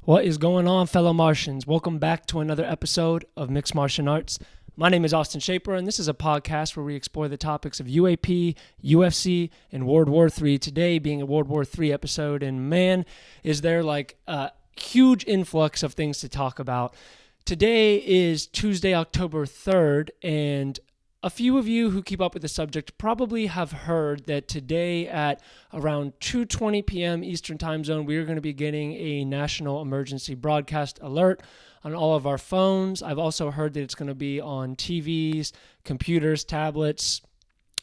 What is going on, fellow Martians? Welcome back to another episode of Mixed Martian Arts. My name is Austin Shaper, and this is a podcast where we explore the topics of UAP, UFC, and World War III. Today being a World War III episode, and man, is there like a huge influx of things to talk about. Today is Tuesday, October 3rd, and a few of you who keep up with the subject probably have heard that today at around 2:20 p.m. Eastern Time Zone, we are going to be getting a national emergency broadcast alert on all of our phones. I've also heard that it's going to be on TVs, computers, tablets,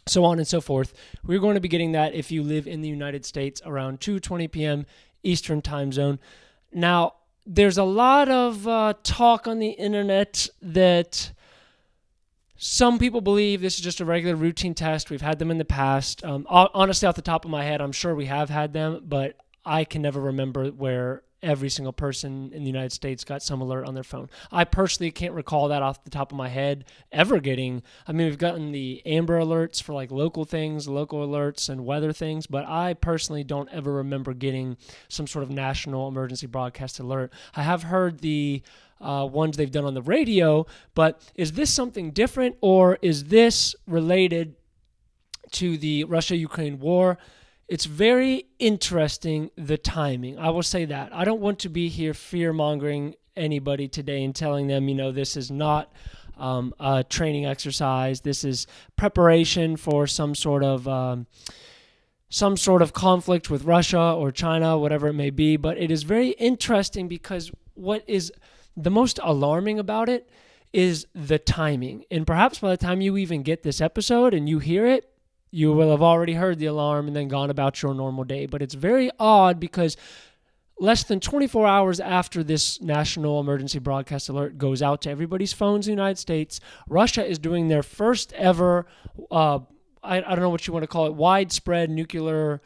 so on and so forth. We're going to be getting that if you live in the United States around 2:20 p.m. Eastern Time Zone. Now, there's a lot of talk on the internet that some people believe this is just a regular routine test. We've had them in the past. Honestly, off the top of my head, I'm sure we have had them, but I can never remember where every single person in the United States got some alert on their phone. I personally can't recall that off the top of my head ever getting. We've gotten the Amber alerts for like local things, local alerts and weather things, but I personally don't ever remember getting some sort of national emergency broadcast alert. I have heard the ones they've done on the radio, but is this something different, or is this related to the Russia-Ukraine war? It's very interesting, the timing. I will say that. I don't want to be here fear-mongering anybody today and telling them, this is not a training exercise. This is preparation for some sort of conflict with Russia or China, whatever it may be. But it is very interesting because what is the most alarming about it is the timing. And perhaps by the time you even get this episode and you hear it, you will have already heard the alarm and then gone about your normal day. But it's very odd because less than 24 hours after this national emergency broadcast alert goes out to everybody's phones in the United States, Russia is doing their first ever, I don't know what you want to call it, widespread nuclear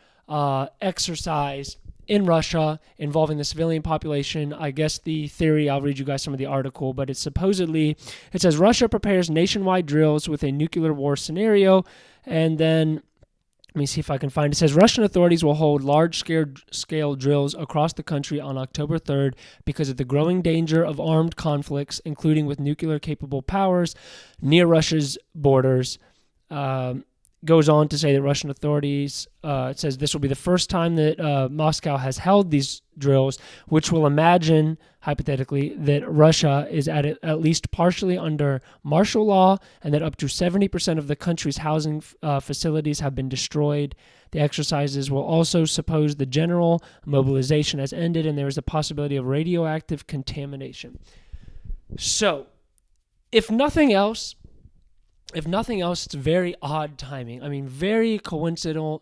exercise in Russia involving the civilian population. I guess the theory, I'll read you guys some of the article, but it says Russia prepares nationwide drills with a nuclear war scenario. And then, let me see if I can find it. It says Russian authorities will hold large-scale drills across the country on October 3rd because of the growing danger of armed conflicts, including with nuclear-capable powers near Russia's borders. Goes on to say that Russian authorities, it says this will be the first time that Moscow has held these drills, which will imagine, hypothetically, that Russia is at least partially under martial law and that up to 70% of the country's housing facilities have been destroyed. The exercises will also suppose the general mobilization has ended and there is a possibility of radioactive contamination. So, if nothing else, it's very odd timing. Very coincidental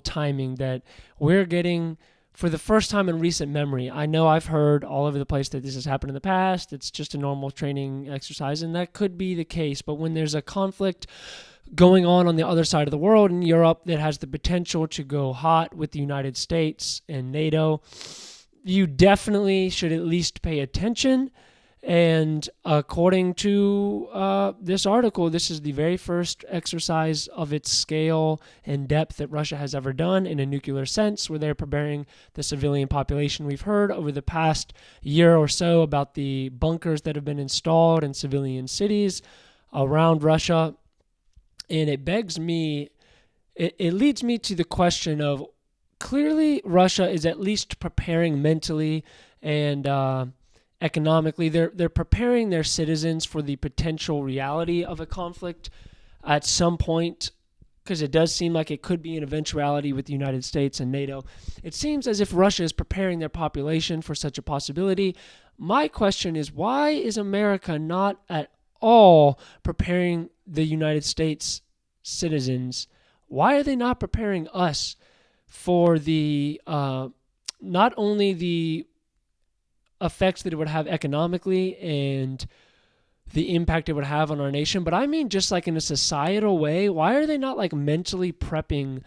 timing that we're getting for the first time in recent memory. I know I've heard all over the place that this has happened in the past. It's just a normal training exercise, and that could be the case. But when there's a conflict going on the other side of the world in Europe that has the potential to go hot with the United States and NATO, you definitely should at least pay attention. And according to this article, this is the very first exercise of its scale and depth that Russia has ever done in a nuclear sense, where they're preparing the civilian population. We've heard over the past year or so about the bunkers that have been installed in civilian cities around Russia. And it leads me to the question of, clearly Russia is at least preparing mentally and economically. They're preparing their citizens for the potential reality of a conflict at some point, because it does seem like it could be an eventuality with the United States and NATO. It seems as if Russia is preparing their population for such a possibility. My question is, why is America not at all preparing the United States citizens? Why are they not preparing us for the not only the effects that it would have economically and the impact it would have on our nation, but I mean just like in a societal way? Why are they not like mentally prepping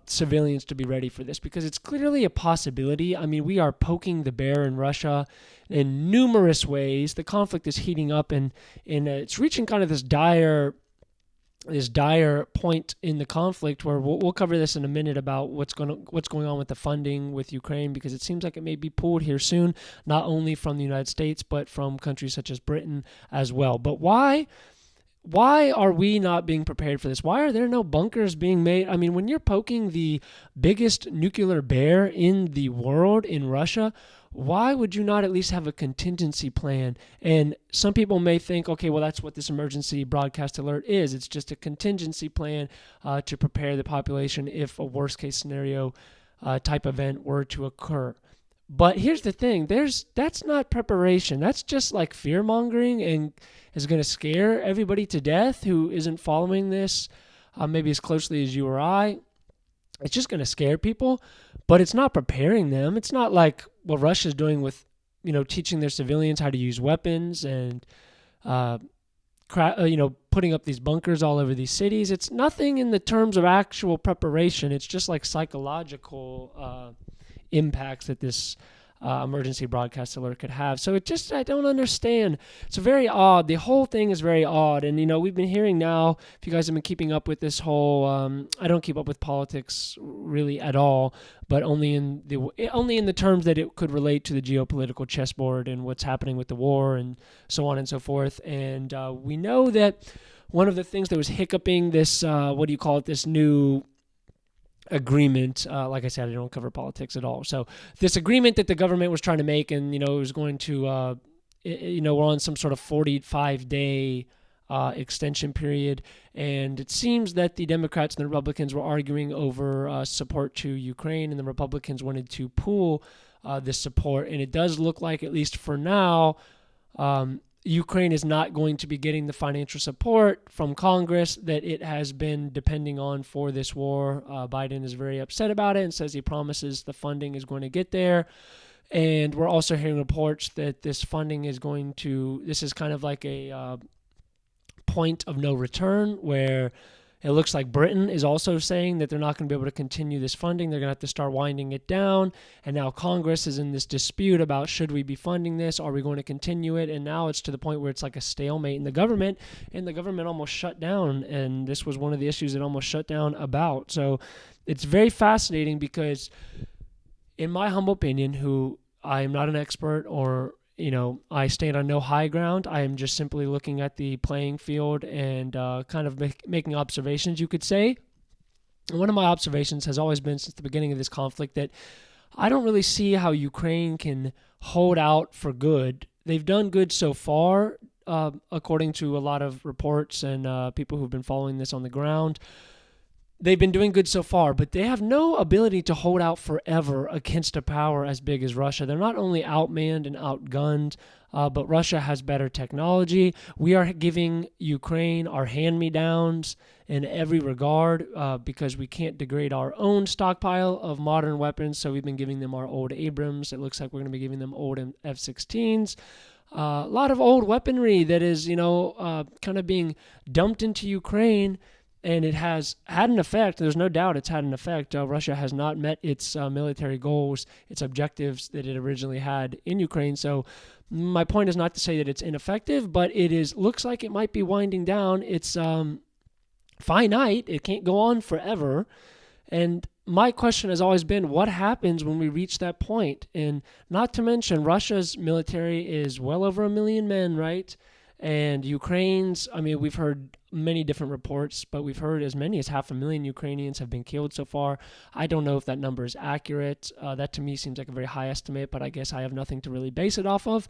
civilians to be ready for this? Because it's clearly a possibility. We are poking the bear in Russia in numerous ways. The conflict is heating up and it's reaching kind of this dire this dire point in the conflict where we'll cover this in a minute about what's going on with the funding with Ukraine, because it seems like it may be pulled here soon, not only from the United States but from countries such as Britain as well. But why are we not being prepared for this? Why are there no bunkers being made? I mean, when you're poking the biggest nuclear bear in the world in Russia, why would you not at least have a contingency plan? And some people may think, okay, well, that's what this emergency broadcast alert is. It's just a contingency plan to prepare the population if a worst case scenario type event were to occur. But here's the thing, that's not preparation. That's just like fear mongering, and is going to scare everybody to death who isn't following this maybe as closely as you or I. It's just going to scare people, but it's not preparing them. It's not like what Russia's doing with, teaching their civilians how to use weapons and, putting up these bunkers all over these cities. It's nothing in the terms of actual preparation. It's just like psychological impacts that this emergency broadcast alert could have. So I don't understand. It's very odd. The whole thing is very odd. And, we've been hearing now, if you guys have been keeping up with this whole, I don't keep up with politics really at all, but only in the terms that it could relate to the geopolitical chessboard and what's happening with the war and so on and so forth. And we know that one of the things that was hiccuping this, this new agreement, like I said, I don't cover politics at all. So this agreement that the government was trying to make, and it was going to, we're on some sort of 45-day extension period, and it seems that the Democrats and the Republicans were arguing over support to Ukraine, and the Republicans wanted to pool this support, and it does look like, at least for now, Ukraine is not going to be getting the financial support from Congress that it has been depending on for this war. Biden is very upset about it and says he promises the funding is going to get there. And we're also hearing reports that this funding is this is kind of like a point of no return, where it looks like Britain is also saying that they're not going to be able to continue this funding. They're going to have to start winding it down. And now Congress is in this dispute about, should we be funding this? Are we going to continue it? And now it's to the point where it's like a stalemate in the government, and the government almost shut down. And this was one of the issues it almost shut down about. So it's very fascinating because, in my humble opinion, who I am not an expert or I stand on no high ground. I am just simply looking at the playing field and kind of making observations, you could say. And one of my observations has always been since the beginning of this conflict that I don't really see how Ukraine can hold out for good. They've done good so far, according to a lot of reports and people who've been following this on the ground. They've been doing good so far, but they have no ability to hold out forever against a power as big as Russia. They're not only outmanned and outgunned, but Russia has better technology. We are giving Ukraine our hand-me-downs in every regard because we can't degrade our own stockpile of modern weapons, so we've been giving them our old Abrams. It looks like we're going to be giving them old F-16s. A lot of old weaponry that is, kind of being dumped into Ukraine. And it has had an effect. There's no doubt it's had an effect. Russia has not met its military goals, its objectives that it originally had in Ukraine. So my point is not to say that it's ineffective, but it looks like it might be winding down. It's finite. It can't go on forever. And my question has always been, what happens when we reach that point? And not to mention, Russia's military is well over 1 million men, right? And Ukraine's, we've heard many different reports, but we've heard as many as 500,000 Ukrainians have been killed so far. I don't know if that number is accurate. That to me seems like a very high estimate, but I guess I have nothing to really base it off of.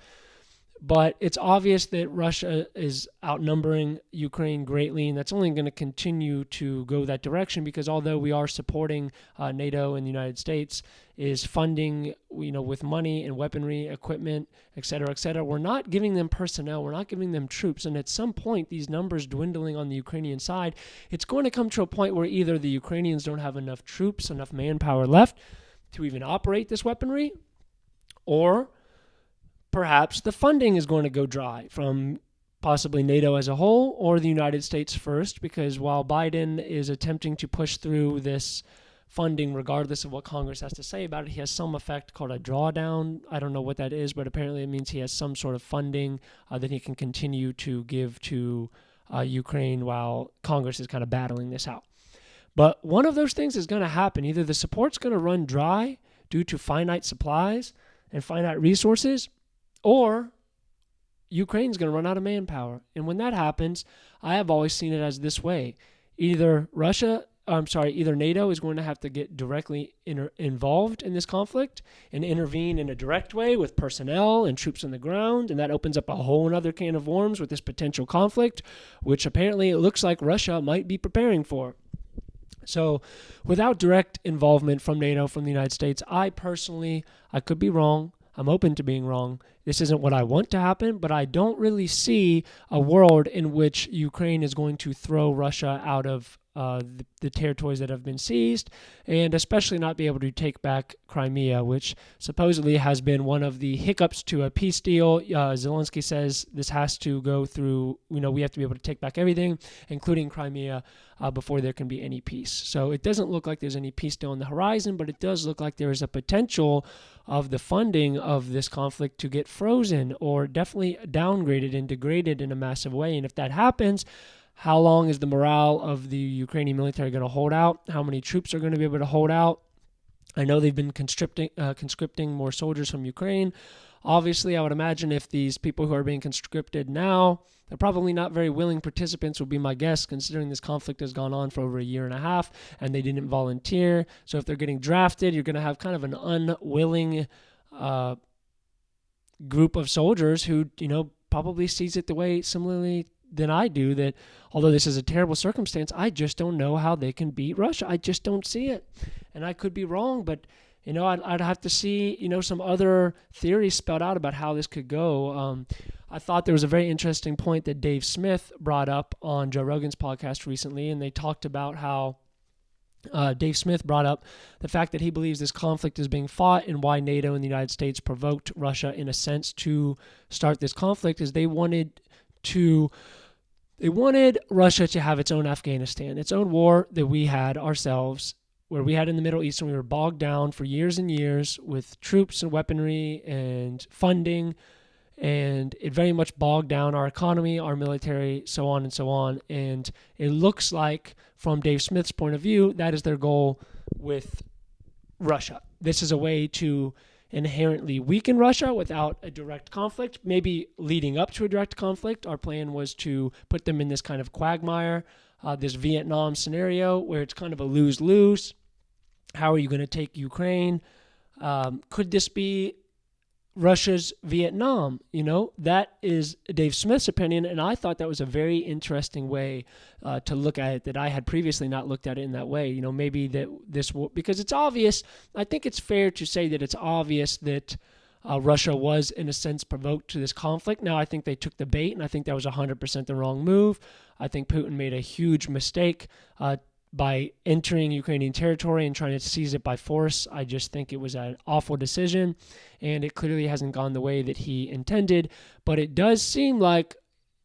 But it's obvious that Russia is outnumbering Ukraine greatly, and that's only going to continue to go that direction because although we are supporting NATO and the United States is funding, with money and weaponry, equipment, et cetera, we're not giving them personnel, we're not giving them troops, and at some point, these numbers dwindling on the Ukrainian side, it's going to come to a point where either the Ukrainians don't have enough troops, enough manpower left to even operate this weaponry, or perhaps the funding is going to go dry from possibly NATO as a whole or the United States first, because while Biden is attempting to push through this funding regardless of what Congress has to say about it, he has some effect called a drawdown. I don't know what that is, but apparently it means he has some sort of funding that he can continue to give to Ukraine while Congress is kind of battling this out. But one of those things is going to happen. Either the support's going to run dry due to finite supplies and finite resources, or Ukraine's going to run out of manpower. And when that happens, I have always seen it as this way. Either NATO is going to have to get directly involved in this conflict and intervene in a direct way with personnel and troops on the ground, and that opens up a whole other can of worms with this potential conflict, which apparently it looks like Russia might be preparing for. So without direct involvement from NATO, from the United States, I could be wrong. I'm open to being wrong. This isn't what I want to happen, but I don't really see a world in which Ukraine is going to throw Russia out of the territories that have been seized, and especially not be able to take back Crimea, which supposedly has been one of the hiccups to a peace deal. Zelensky says this has to go through, we have to be able to take back everything, including Crimea, before there can be any peace. So it doesn't look like there's any peace deal on the horizon, but it does look like there is a potential of the funding of this conflict to get frozen or definitely downgraded and degraded in a massive way. And if that happens, how long is the morale of the Ukrainian military going to hold out? How many troops are going to be able to hold out? I know they've been conscripting more soldiers from Ukraine. Obviously, I would imagine if these people who are being conscripted now, they're probably not very willing participants, would be my guess, considering this conflict has gone on for over a year and a half and they didn't volunteer. So if they're getting drafted, you're going to have kind of an unwilling group of soldiers who, probably sees it the way similarly than I do, that although this is a terrible circumstance, I just don't know how they can beat Russia. I just don't see it. And I could be wrong, but I'd have to see some other theories spelled out about how this could go. I thought there was a very interesting point that Dave Smith brought up on Joe Rogan's podcast recently, and they talked about how Dave Smith brought up the fact that he believes this conflict is being fought, and why NATO and the United States provoked Russia in a sense to start this conflict is they wanted Russia to have its own Afghanistan, its own war that we had ourselves, where we had in the Middle East, and we were bogged down for years and years with troops and weaponry and funding, and it very much bogged down our economy, our military, so on and so on. And it looks like, from Dave Smith's point of view, that is their goal with Russia. This is a way to inherently weaken Russia without a direct conflict. Maybe leading up to a direct conflict, our plan was to put them in this kind of quagmire, this Vietnam scenario where it's kind of a lose-lose. How are you going to take Ukraine? Could this be Russia's Vietnam? That is Dave Smith's opinion, and I thought that was a very interesting way to look at it, that I had previously not looked at it in that way. Maybe that this will, because it's obvious. I think it's fair to say that it's obvious that Russia was, in a sense, provoked to this conflict. Now, I think they took the bait, and I think that was 100% the wrong move. I think Putin made a huge mistake by entering Ukrainian territory and trying to seize it by force. I just think it was an awful decision, and it clearly hasn't gone the way that he intended. But it does seem like,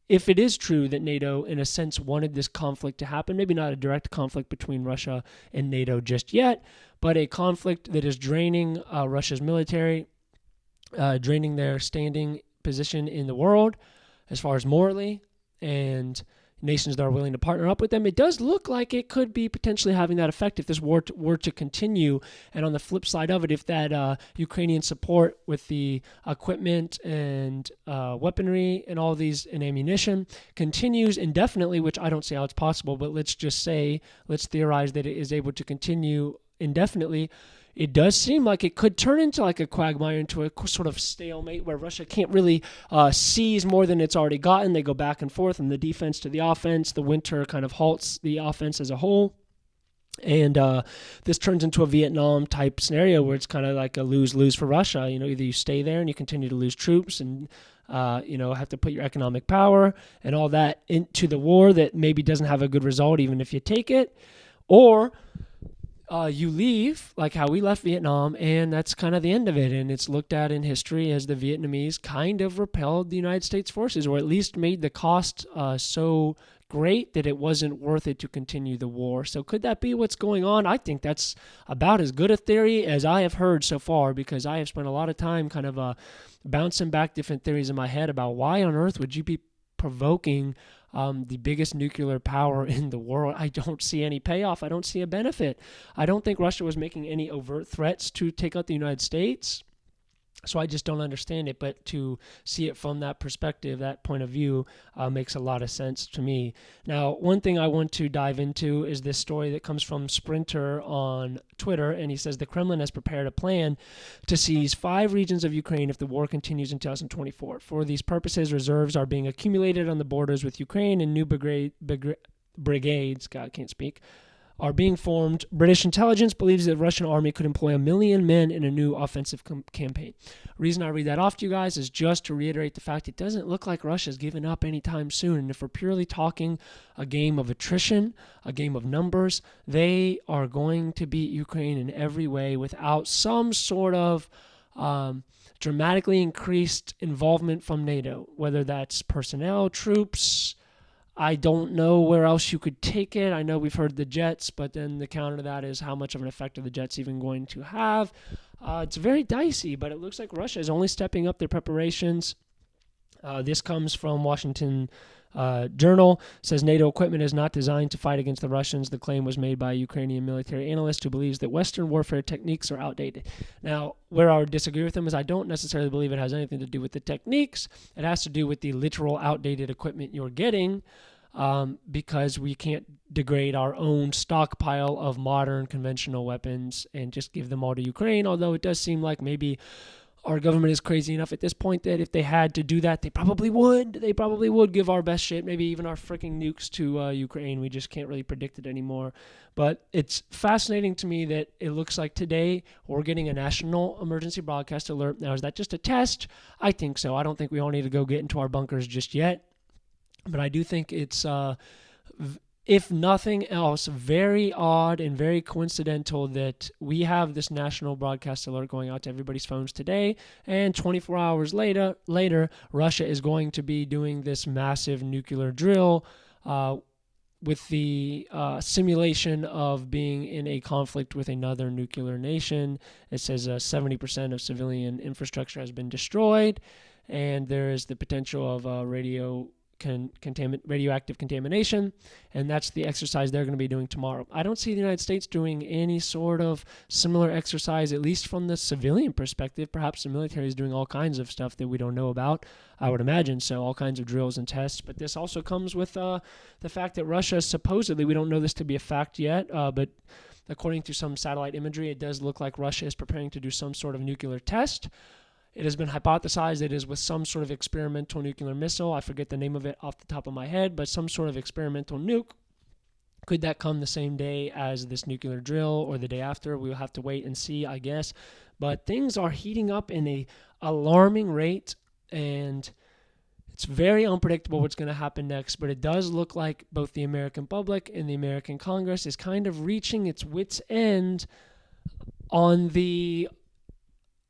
if it is true that NATO, in a sense, wanted this conflict to happen, maybe not a direct conflict between Russia and NATO just yet, but a conflict that is draining Russia's military, draining their standing position in the world as far as morally, and nations that are willing to partner up with them, it does look like it could be potentially having that effect if this war were to continue. And on the flip side of it, if that Ukrainian support with the equipment and weaponry and all these and ammunition continues indefinitely, which I don't see how it's possible, but let's theorize that it is able to continue indefinitely, it does seem like it could turn into like a quagmire, into a sort of stalemate where Russia can't really seize more than it's already gotten. They go back and forth from the defense to the offense. The winter kind of halts the offense as a whole. And this turns into a Vietnam type scenario where it's kind of like a lose-lose for Russia. Either you stay there and you continue to lose troops and have to put your economic power and all that into the war that maybe doesn't have a good result even if you take it, or you leave, like how we left Vietnam, and that's kind of the end of it. And it's looked at in history as the Vietnamese kind of repelled the United States forces, or at least made the cost so great that it wasn't worth it to continue the war. So could that be what's going on? I think that's about as good a theory as I have heard so far, because I have spent a lot of time kind of bouncing back different theories in my head about why on earth would you be provoking the biggest nuclear power in the world. I don't see any payoff. I don't see a benefit. I don't think Russia was making any overt threats to take out the United States. So I just don't understand it, but to see it from that perspective, that point of view, makes a lot of sense to me. Now, one thing I want to dive into is this story that comes from Sprinter on Twitter, and he says the Kremlin has prepared a plan to seize 5 regions of Ukraine if the war continues in 2024. For these purposes, reserves are being accumulated on the borders with Ukraine, and new brigades, God, I can't speak, are being formed. British intelligence believes that the Russian army could employ 1 million men in a new offensive campaign. The reason I read that off to you guys is just to reiterate the fact it doesn't look like Russia's giving up anytime soon. And if we're purely talking a game of attrition, a game of numbers, they are going to beat Ukraine in every way without some sort of dramatically increased involvement from NATO, whether that's personnel, troops. I don't know where else you could take it. I know we've heard the jets, but then the counter to that is how much of an effect are the jets even going to have? It's very dicey, but it looks like Russia is only stepping up their preparations. This comes from Washington Journal. Says NATO equipment is not designed to fight against the Russians. The claim was made by a Ukrainian military analyst who believes that Western warfare techniques are outdated. Now, where I would disagree with him is I don't necessarily believe it has anything to do with the techniques. It has to do with the literal outdated equipment you're getting, because we can't degrade our own stockpile of modern conventional weapons and just give them all to Ukraine, although it does seem like maybe our government is crazy enough at this point that if they had to do that, they probably would. They probably would give our best shit, maybe even our freaking nukes to Ukraine. We just can't really predict it anymore. But it's fascinating to me that it looks like today we're getting a national emergency broadcast alert. Now, is that just a test? I think so. I don't think we all need to go get into our bunkers just yet. But I do think it's, if nothing else, very odd and very coincidental that we have this national broadcast alert going out to everybody's phones today, and 24 hours later, Russia is going to be doing this massive nuclear drill with the simulation of being in a conflict with another nuclear nation. It says 70% of civilian infrastructure has been destroyed, and there is the potential of radioactive contamination, and that's the exercise they're going to be doing tomorrow. I don't see the United States doing any sort of similar exercise, at least from the civilian perspective. Perhaps the military is doing all kinds of stuff that we don't know about, I would imagine, so all kinds of drills and tests. But this also comes with the fact that Russia supposedly, we don't know this to be a fact yet, but according to some satellite imagery, it does look like Russia is preparing to do some sort of nuclear test. It has been hypothesized it is with some sort of experimental nuclear missile. I forget the name of it off the top of my head, but some sort of experimental nuke. Could that come the same day as this nuclear drill or the day after? We'll have to wait and see, I guess. But things are heating up in an alarming rate, and it's very unpredictable what's going to happen next. But it does look like both the American public and the American Congress is kind of reaching its wit's end on the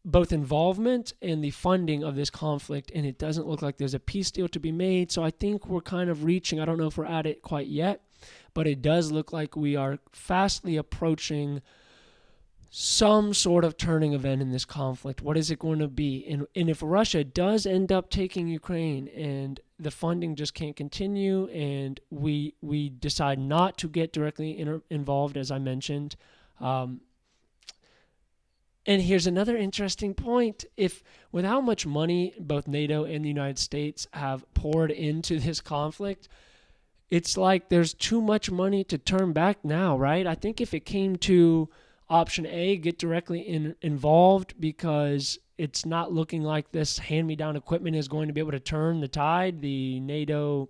both involvement and the funding of this conflict, and it doesn't look like there's a peace deal to be made. So I think we're kind of reaching, I don't know if we're at it quite yet, but it does look like we are fastly approaching some sort of turning event in this conflict. What is it going to be? And if Russia does end up taking Ukraine and the funding just can't continue, and we decide not to get directly involved, as I mentioned, and here's another interesting point. If with how much money both NATO and the United States have poured into this conflict, it's like there's too much money to turn back now, right? I think if it came to option A, get directly involved, because it's not looking like this hand-me-down equipment is going to be able to turn the tide. The NATO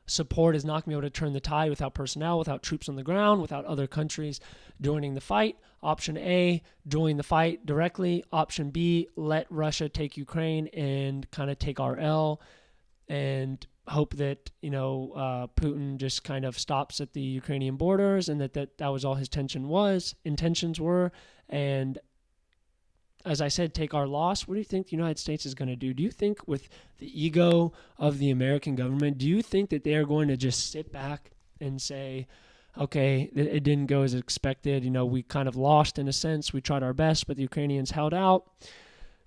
support is not going to be able to turn the tide without personnel, without troops on the ground, without other countries joining the fight. Option A, join the fight directly. Option B, let Russia take Ukraine and kind of take our L and hope that, Putin just kind of stops at the Ukrainian borders, and that was all his intentions were. And as I said, take our loss. What do you think the United States is going to do? Do you think with the ego of the American government, do you think that they're going to just sit back and say, okay, it didn't go as expected. We kind of lost in a sense. We tried our best, but the Ukrainians held out,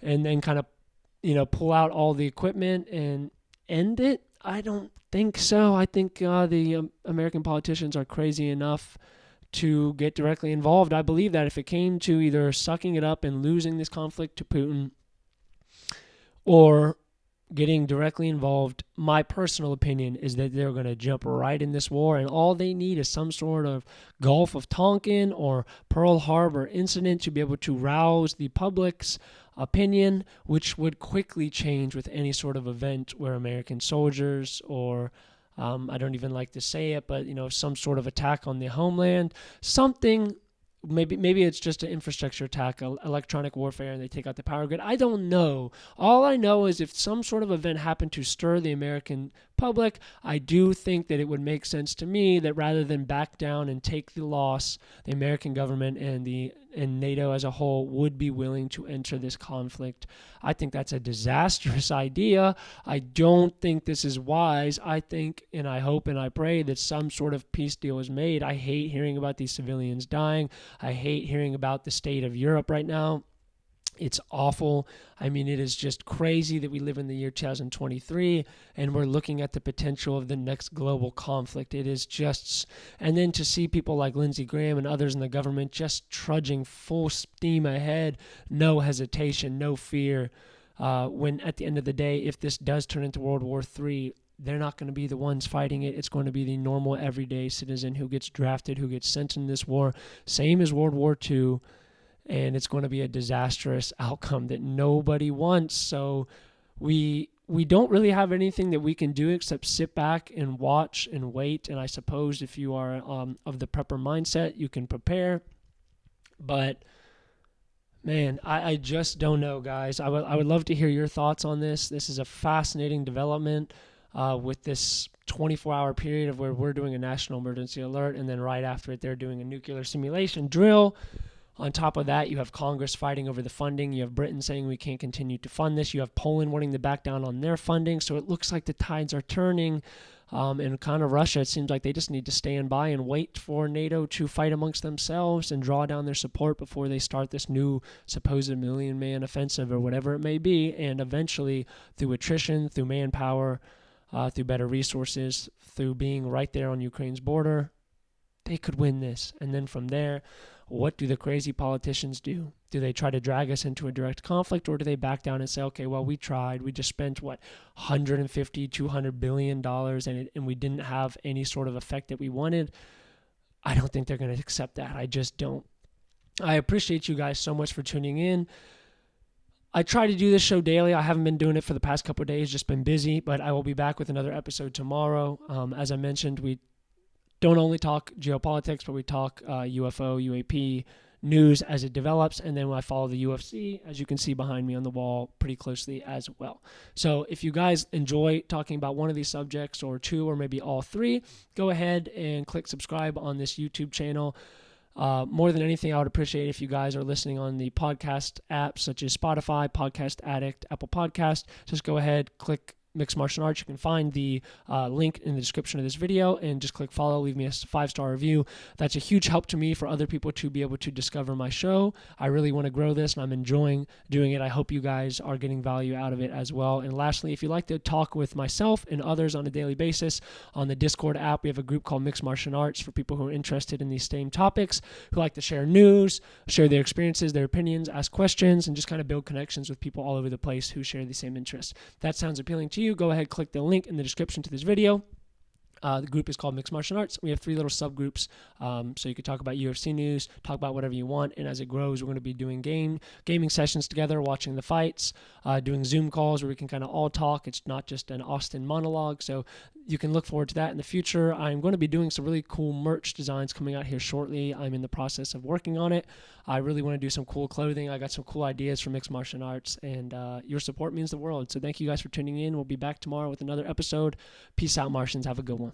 and then kind of, pull out all the equipment and end it? I don't think so. I think the American politicians are crazy enough to get directly involved. I believe that if it came to either sucking it up and losing this conflict to Putin or getting directly involved, my personal opinion is that they're going to jump right in this war, and all they need is some sort of Gulf of Tonkin or Pearl Harbor incident to be able to rouse the public's opinion, which would quickly change with any sort of event where American soldiers or I don't even like to say it, but some sort of attack on the homeland, something. Maybe it's just an infrastructure attack, electronic warfare, and they take out the power grid. I don't know. All I know is if some sort of event happened to stir the American public, I do think that it would make sense to me that rather than back down and take the loss, the American government and NATO as a whole would be willing to enter this conflict. I think that's a disastrous idea. I don't think this is wise. I think, and I hope and I pray that some sort of peace deal is made. I hate hearing about these civilians dying. I hate hearing about the state of Europe right now. It's awful. I mean, it is just crazy that we live in the year 2023 and we're looking at the potential of the next global conflict. It is just, and then to see people like Lindsey Graham and others in the government just trudging full steam ahead, no hesitation, no fear, when at the end of the day, if this does turn into World War III, they're not going to be the ones fighting it. It's going to be the normal everyday citizen who gets drafted, who gets sent in this war, same as World War II. And it's going to be a disastrous outcome that nobody wants. So we don't really have anything that we can do except sit back and watch and wait. And I suppose if you are of the prepper mindset, you can prepare. But man, I just don't know, guys. I would love to hear your thoughts on this. This is a fascinating development with this 24-hour period of where we're doing a national emergency alert, and then right after it, they're doing a nuclear simulation drill. On top of that, you have Congress fighting over the funding. You have Britain saying we can't continue to fund this. You have Poland wanting to back down on their funding. So it looks like the tides are turning. And kind of Russia, it seems like they just need to stand by and wait for NATO to fight amongst themselves and draw down their support before they start this new supposed million-man offensive or whatever it may be. And eventually, through attrition, through manpower, through better resources, through being right there on Ukraine's border, they could win this. And then from there, what do the crazy politicians do? Do they try to drag us into a direct conflict, or do they back down and say, okay, well, we tried. We just spent, $150, $200 billion, and we didn't have any sort of effect that we wanted? I don't think they're going to accept that. I just don't. I appreciate you guys so much for tuning in. I try to do this show daily. I haven't been doing it for the past couple of days, just been busy, but I will be back with another episode tomorrow. As I mentioned, we don't only talk geopolitics, but we talk UFO, UAP news as it develops, and then I follow the UFC, as you can see behind me on the wall, pretty closely as well. So if you guys enjoy talking about one of these subjects, or two, or maybe all three, go ahead and click subscribe on this YouTube channel. More than anything, I would appreciate if you guys are listening on the podcast apps such as Spotify, Podcast Addict, Apple Podcast. Just go ahead, click Mixed Martial Arts. You can find the link in the description of this video and just click follow. Leave me a 5-star review. That's a huge help to me for other people to be able to discover my show. I really want to grow this, and I'm enjoying doing it. I hope you guys are getting value out of it as well. And lastly, if you'd like to talk with myself and others on a daily basis on the Discord app, we have a group called Mixed Martial Arts for people who are interested in these same topics, who like to share news, share their experiences, their opinions, ask questions, and just kind of build connections with people all over the place who share the same interests. If that sounds appealing to you, go ahead, click the link in the description to this video. The group is called Mixed Martial Arts. We have 3 little subgroups, so you can talk about UFC news, talk about whatever you want, and as it grows, we're going to be doing gaming sessions together, watching the fights, doing Zoom calls where we can kind of all talk. It's not just an Austin monologue, so you can look forward to that in the future. I'm going to be doing some really cool merch designs coming out here shortly. I'm in the process of working on it. I really want to do some cool clothing. I got some cool ideas for Mixed Martial Arts, and your support means the world. So thank you guys for tuning in. We'll be back tomorrow with another episode. Peace out, Martians. Have a good one.